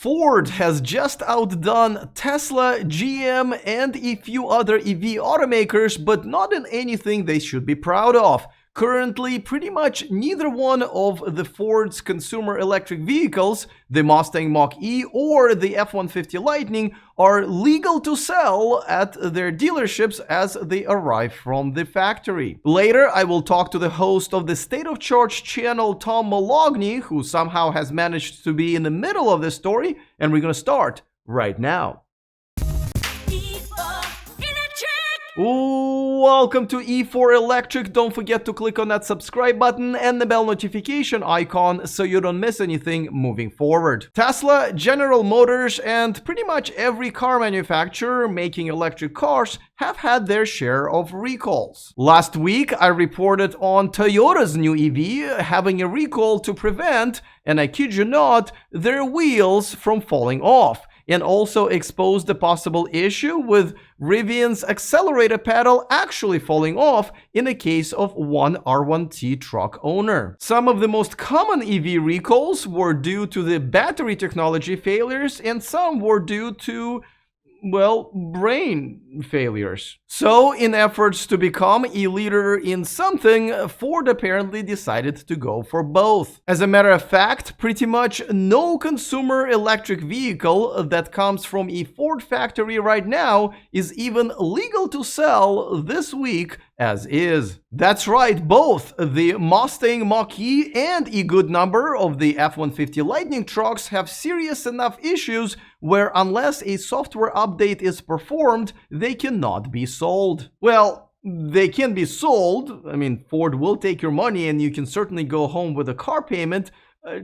Ford has just outdone Tesla, GM, and a few other EV automakers, but not in anything they should be proud of. Currently, pretty much neither one of the Ford's consumer electric vehicles, the Mustang Mach-E or the F-150 Lightning, are legal to sell at their dealerships as they arrive from the factory. Later, I will talk to the host of the State of Charge channel, Tom Moloughney, who somehow has managed to be in the middle of the story, and we're gonna start right now. Welcome to E4 Electric. Don't forget to click on that subscribe button and the bell notification icon so you don't miss anything moving forward. Tesla, General Motors, and pretty much every car manufacturer making electric cars have had their share of recalls. Last week, I reported on Toyota's new EV having a recall to prevent, and I kid you not, their wheels from falling off, and also exposed the possible issue with Rivian's accelerator pedal actually falling off in the case of one R1T truck owner. Some of the most common EV recalls were due to the battery technology failures, and some were due to, well, brain failures. So, in efforts to become a leader in something, Ford apparently decided to go for both. As a matter of fact, pretty much no consumer electric vehicle that comes from a Ford factory right now is even legal to sell this week as is. That's right, both the Mustang Mach-E and a good number of the F-150 Lightning trucks have serious enough issues where unless a software update is performed, they cannot be sold. Well, they can be sold. I mean, Ford will take your money and you can certainly go home with a car payment,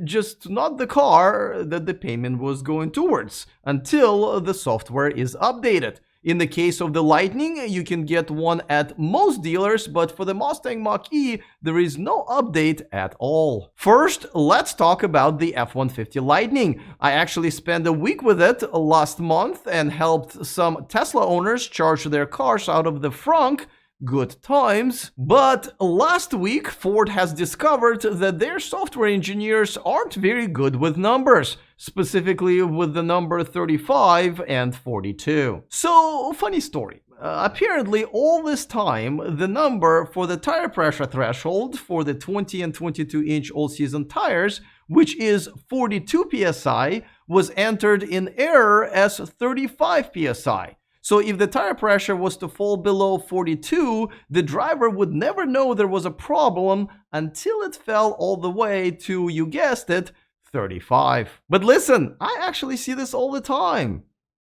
just not the car that the payment was going towards until the software is updated. In the case of the Lightning, you can get one at most dealers, but for the Mustang Mach-E, there is no update at all. First, let's talk about the F-150 Lightning. I actually spent a week with it last month and helped some Tesla owners charge their cars out of the frunk. Good times. But last week, Ford has discovered that their software engineers aren't very good with numbers, specifically with the number 35 and 42. So, funny story. Apparently, all this time, the number for the tire pressure threshold for the 20 and 22-inch all-season tires, which is 42 psi, was entered in error as 35 psi. So if the tire pressure was to fall below 42, the driver would never know there was a problem until it fell all the way to, you guessed it, 35. But listen, I actually see this all the time.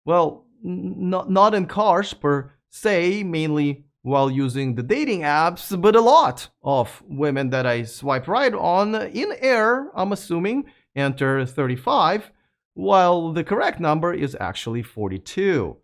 Well, not in cars per se, mainly while using the dating apps, but a lot of women that I swipe right on in error, I'm assuming, enter 35, while the correct number is actually 42.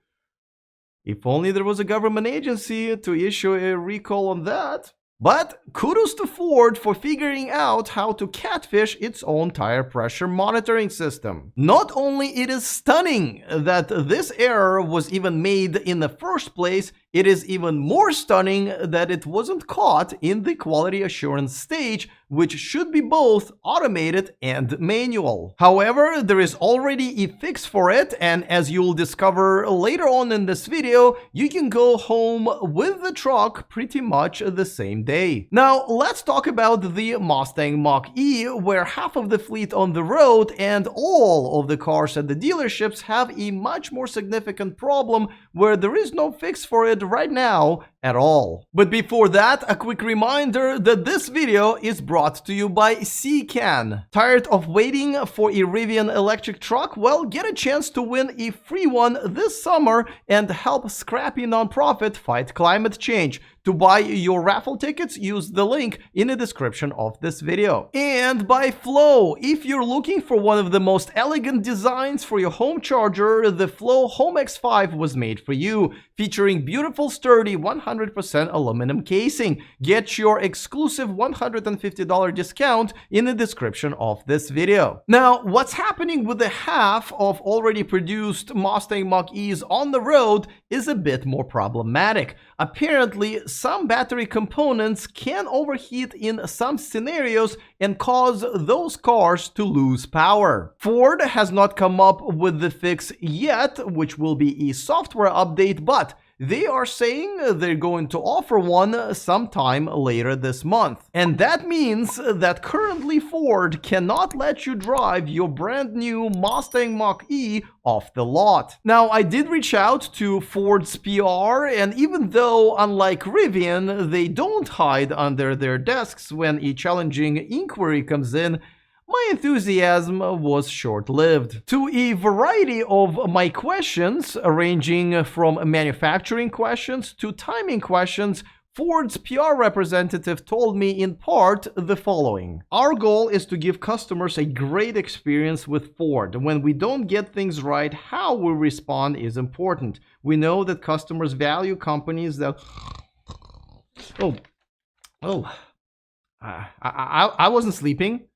If only there was a government agency to issue a recall on that. But kudos to Ford for figuring out how to catfish its own tire pressure monitoring system. Not only it is stunning that this error was even made in the first place, it is even more stunning that it wasn't caught in the quality assurance stage, which should be both automated and manual. However, there is already a fix for it, and as you'll discover later on in this video, you can go home with the truck pretty much the same day. Now, let's talk about the Mustang Mach-E, where half of the fleet on the road and all of the cars at the dealerships have a much more significant problem where there is no fix for it right now at all. But before that, a quick reminder that this video is brought to you by C-Can. Tired of waiting for a Rivian electric truck? Well, get a chance to win a free one this summer and help scrappy nonprofit fight climate change. To buy your raffle tickets, use the link in the description of this video. And by Flow, if you're looking for one of the most elegant designs for your home charger, the Flow Home X5 was made for you, featuring beautiful, sturdy 100% aluminum casing. Get your exclusive $150 discount in the description of this video. Now, what's happening with the half of already produced Mustang Mach-E's on the road is a bit more problematic. Apparently, some battery components can overheat in some scenarios and cause those cars to lose power. Ford has not come up with the fix yet, which will be a software update, but they are saying they're going to offer one sometime later this month. And that means that currently Ford cannot let you drive your brand new Mustang Mach-E off the lot. Now, I did reach out to Ford's PR, and even though, unlike Rivian, they don't hide under their desks when a challenging inquiry comes in, my enthusiasm was short-lived. To a variety of my questions, ranging from manufacturing questions to timing questions, Ford's PR representative told me in part the following. Our goal is to give customers a great experience with Ford. When we don't get things right, how we respond is important. We know that customers value companies that... I wasn't sleeping.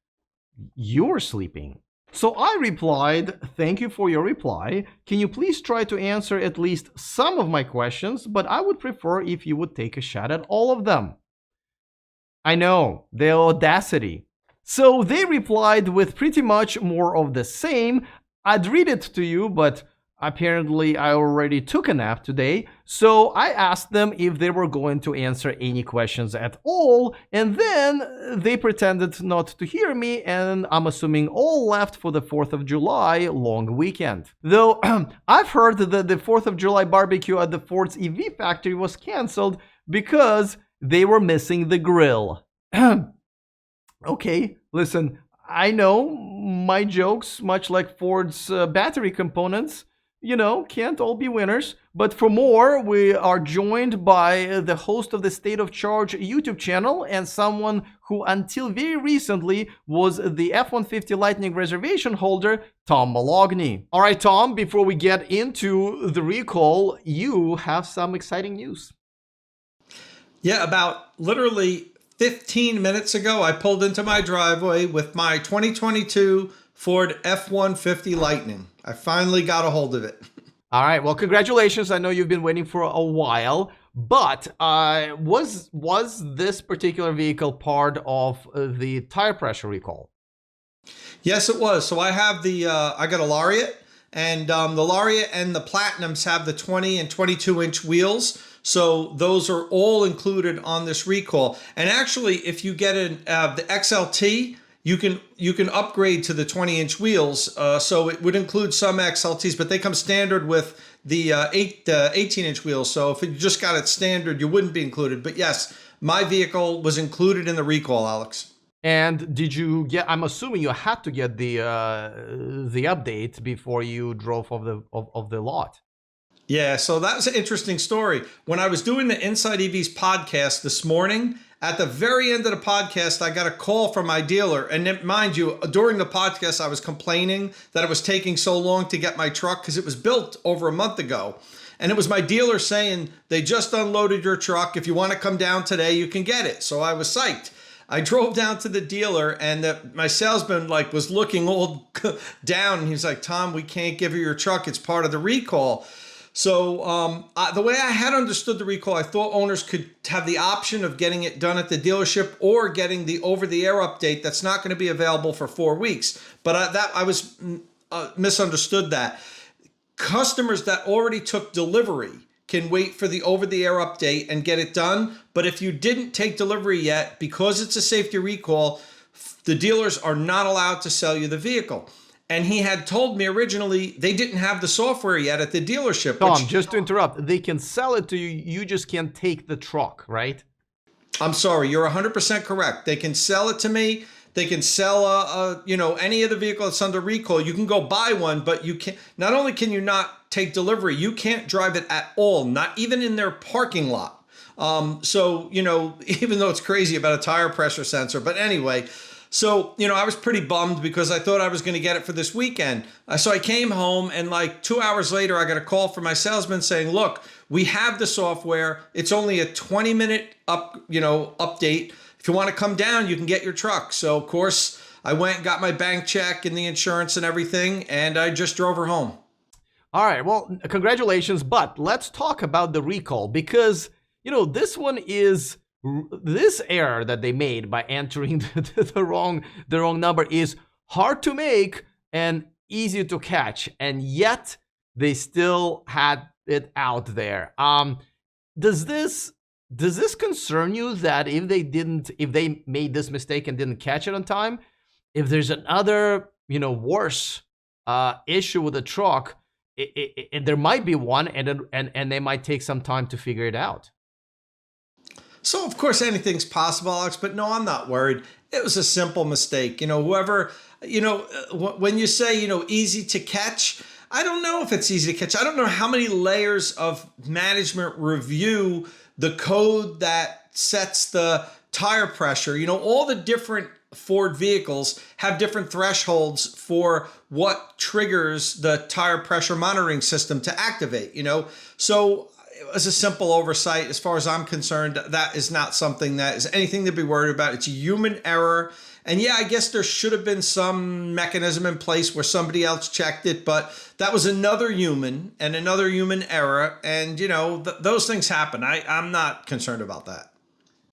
You're sleeping. So I replied, thank you for your reply. Can you please try to answer at least some of my questions, but I would prefer if you would take a shot at all of them. I know, the audacity. So they replied with pretty much more of the same. I'd read it to you, but apparently I already took a nap today, so I asked them if they were going to answer any questions at all, and then they pretended not to hear me, and I'm assuming all left for the 4th of July long weekend. Though I've heard that the 4th of July barbecue at the Ford's EV factory was cancelled because they were missing the grill. Okay, listen, I know my jokes, much like Ford's battery components, can't all be winners. But for more, we are joined by the host of the State of Charge YouTube channel and someone who until very recently was the F-150 Lightning reservation holder, Tom Moloughney. All right, Tom, before we get into the recall, you have some exciting news. Yeah, about literally 15 minutes ago, I pulled into my driveway with my 2022 Ford F-150 Lightning. I finally got a hold of it. All right. Well, congratulations. I know you've been waiting for a while, but was this particular vehicle part of the tire pressure recall? Yes, it was. So I have I got a Lariat, and the Lariat and the Platinums have the 20 and 22-inch wheels. So those are all included on this recall. And actually, if you get the XLT, you can upgrade to the 20-inch wheels. So it would include some XLTs, but they come standard with the 18-inch wheels. So if you just got it standard, you wouldn't be included. But yes, my vehicle was included in the recall, Alex. And did you get? I'm assuming you had to get the update before you drove of the lot. Yeah, so that was an interesting story. When I was doing the Inside EVs podcast this morning, at the very end of the podcast, I got a call from my dealer. And then, mind you, during the podcast, I was complaining that it was taking so long to get my truck because it was built over a month ago. And it was my dealer saying, they just unloaded your truck. If you want to come down today, you can get it. So I was psyched. I drove down to the dealer, and my salesman was looking all down. And he's like, Tom, we can't give you your truck. It's part of the recall. So the way I had understood the recall, I thought owners could have the option of getting it done at the dealership or getting the over-the-air update that's not going to be available for 4 weeks. But I was misunderstood that. Customers that already took delivery can wait for the over-the-air update and get it done. But if you didn't take delivery yet, because it's a safety recall, the dealers are not allowed to sell you the vehicle. And he had told me originally they didn't have the software yet at the dealership. Tom, just to interrupt, they can sell it to you. You just can't take the truck, right? I'm sorry, you're 100% correct. They can sell it to me. They can sell any of the vehicle that's under recall. You can go buy one, but you can't. Not only can you not take delivery, you can't drive it at all, not even in their parking lot. So even though it's crazy about a tire pressure sensor, but anyway. So, I was pretty bummed because I thought I was going to get it for this weekend. So I came home, and 2 hours later, I got a call from my salesman saying, look, we have the software. It's only a 20-minute update. If you want to come down, you can get your truck. So, of course, I went and got my bank check and the insurance and everything, and I just drove her home. All right, well, congratulations, but let's talk about the recall because, this one is this error that they made by entering the wrong number is hard to make and easy to catch, and yet they still had it out there. Does this concern you that if they made this mistake and didn't catch it on time, if there's another worse issue with the truck, there might be one, and they might take some time to figure it out? So, of course, anything's possible, Alex, but no, I'm not worried. It was a simple mistake. Whoever, when you say, easy to catch, I don't know if it's easy to catch. I don't know how many layers of management review the code that sets the tire pressure. All the different Ford vehicles have different thresholds for what triggers the tire pressure monitoring system to activate, So it was a simple oversight. As far as I'm concerned, that is not something that is anything to be worried about. It's a human error. And yeah, I guess there should have been some mechanism in place where somebody else checked it, but that was another human and another human error. And, those things happen. I'm not concerned about that.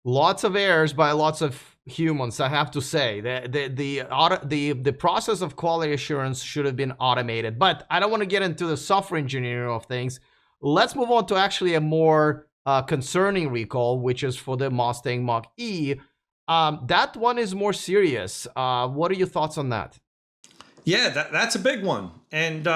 Lots of errors by lots of humans, I have to say. The process of quality assurance should have been automated, but I don't want to get into the software engineering of things. Let's move on to actually a more concerning recall, which is for the Mustang Mach-E. That one is more serious. What are your thoughts on that? Yeah, that's a big one. And,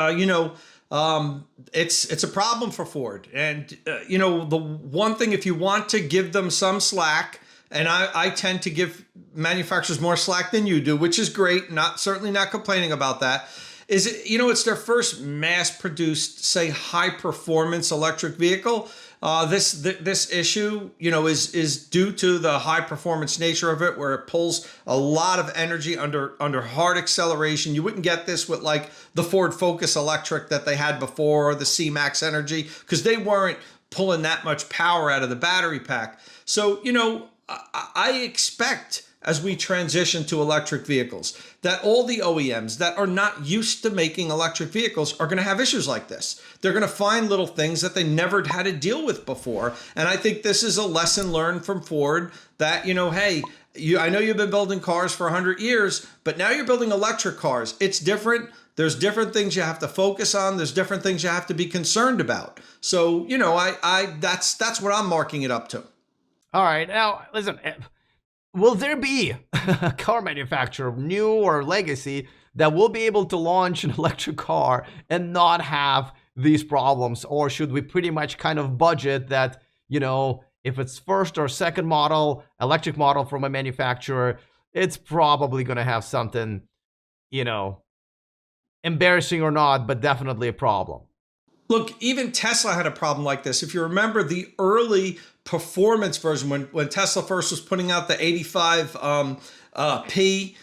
it's a problem for Ford. And, the one thing, if you want to give them some slack, and I tend to give manufacturers more slack than you do, which is great, certainly not complaining about that, is it's their first mass-produced, say, high-performance electric vehicle. This issue, is due to the high-performance nature of it, where it pulls a lot of energy under hard acceleration. You wouldn't get this with like the Ford Focus Electric that they had before, or the C-Max Energy, because they weren't pulling that much power out of the battery pack. So, I expect, as we transition to electric vehicles, that all the OEMs that are not used to making electric vehicles are going to have issues like this. They're going to find little things that they never had to deal with before. And I think this is a lesson learned from Ford that, hey, I know you've been building cars for 100 years, but now you're building electric cars. It's different. There's different things you have to focus on. There's different things you have to be concerned about. So, that's what I'm marking it up to. All right. Now, listen, will there be a car manufacturer, new or legacy, that will be able to launch an electric car and not have these problems? Or should we pretty much kind of budget that, if it's first or second model, electric model from a manufacturer, it's probably going to have something, embarrassing or not, but definitely a problem? Look, even Tesla had a problem like this. If you remember the early performance version, when Tesla first was putting out the 85 P,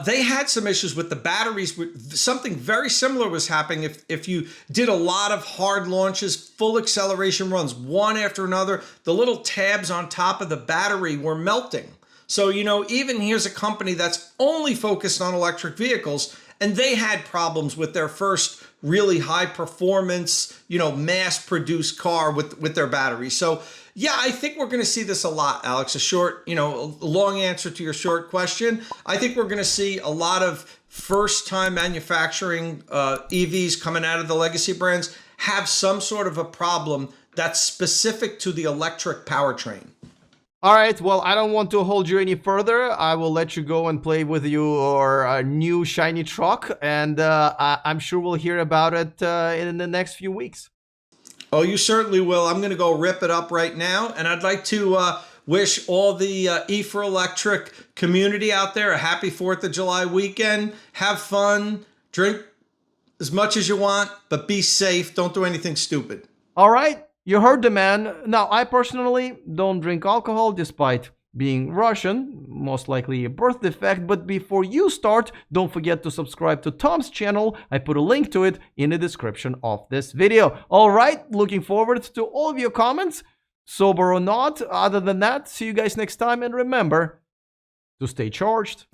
they had some issues with the batteries. Something very similar was happening if you did a lot of hard launches, full acceleration runs, one after another, the little tabs on top of the battery were melting. So, even here's a company that's only focused on electric vehicles, and they had problems with their first really high performance, mass produced car with their batteries. So yeah, I think we're going to see this a lot, Alex. A long answer to your short question. I think we're going to see a lot of first time manufacturing EVs coming out of the legacy brands have some sort of a problem that's specific to the electric powertrain. All right, well, I don't want to hold you any further. I will let you go and play with your new shiny truck, and I'm sure we'll hear about it in the next few weeks. Oh, you certainly will. I'm going to go rip it up right now, and I'd like to wish all the E4Electric community out there a happy 4th of July weekend. Have fun, drink as much as you want, but be safe. Don't do anything stupid. All right. You heard the man. Now, I personally don't drink alcohol despite being Russian, most likely a birth defect, but before you start, don't forget to subscribe to Tom's channel. I put a link to it in the description of this video. All right, looking forward to all of your comments, sober or not. Other than that, see you guys next time, and remember to stay charged.